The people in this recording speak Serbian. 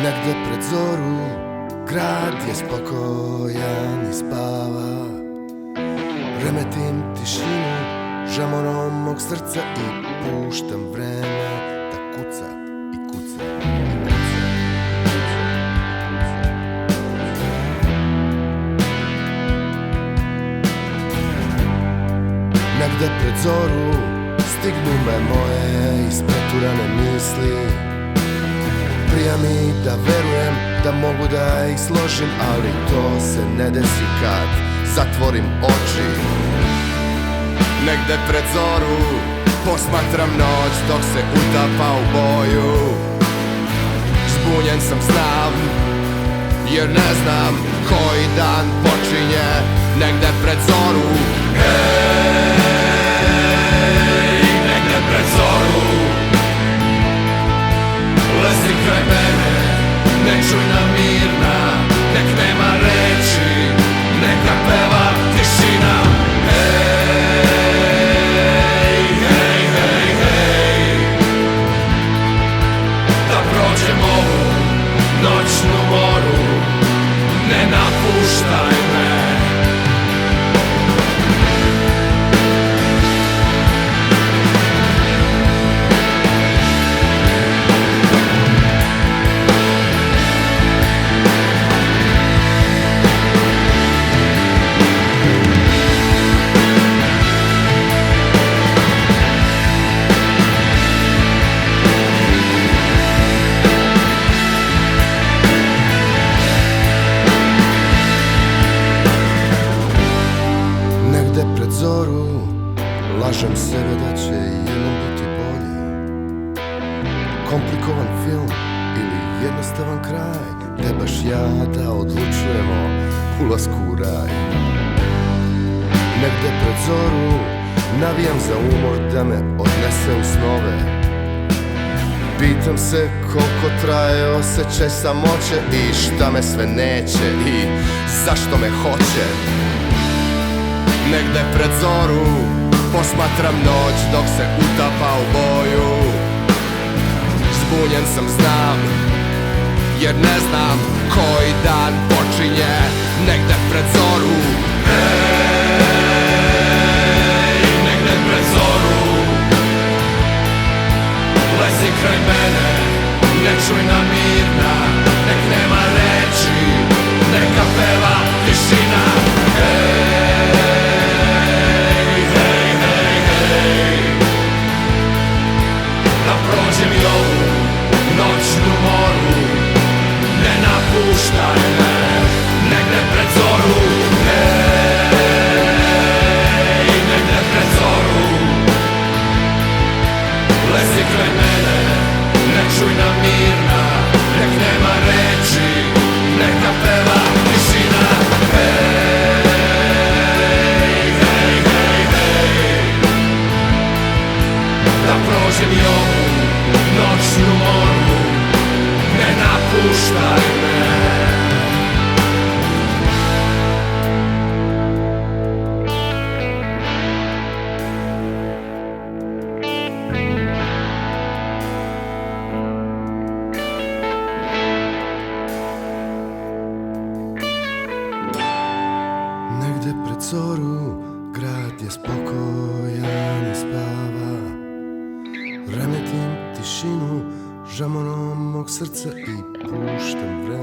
Negde pred zoru grad je spokojan i spava. Remetim tišinu žamorom mog srca i puštam vreme da kuca i kuca i kuca. Negde pred zoru stignu me moje ispreturane misli. Prija mi da verujem da mogu da ih složim, ali to se ne desi kad zatvorim oči. Negde pred zoru posmatram noć dok se utapa u boju. Zbunjen sam, znam, jer ne znam koji dan počinje. Negde pred zoru, negde pred zoru, lezi kraj mene, ne čujna mirna, nek nema reči, neka peva tišina. Hej, hej, hej, hej, da prođem ovu noćnu moru, ne napuštaj me. Lažem sebe da će jednom biti bolje. Komplikovan film ili jednostavan kraj, gde baš ja da odlučujemo ulasku u raj. Negde pred zoru navijam za umor da me odnese u snove. Pitam se koliko traje osjećaj samoće i šta me sve neće i zašto me hoće. Negde pred zoru posmatram noć dok se utapa u boju. Zbunjen sam, znam, jer ne znam koji dan počinje. Negde pred zoru, hej, negde pred zoru, lezi kraj mene, nečujna mirna, nek nema reči, neka peva tišina. Prođem i ovu noćnu moru, ne napuštaj me, negde pred zoru. Hej, negde pred zoru, lezi kraj mene, nečujna mirna, nek nema reči, neka peva tišina. Hej, hej, hej, hej, da prođem i ovu noćnu moru, ne napuštaj me. Negde pred zoru grad je spokojan i spava. Remetim tišinu žamorom mog srca i puštam vreme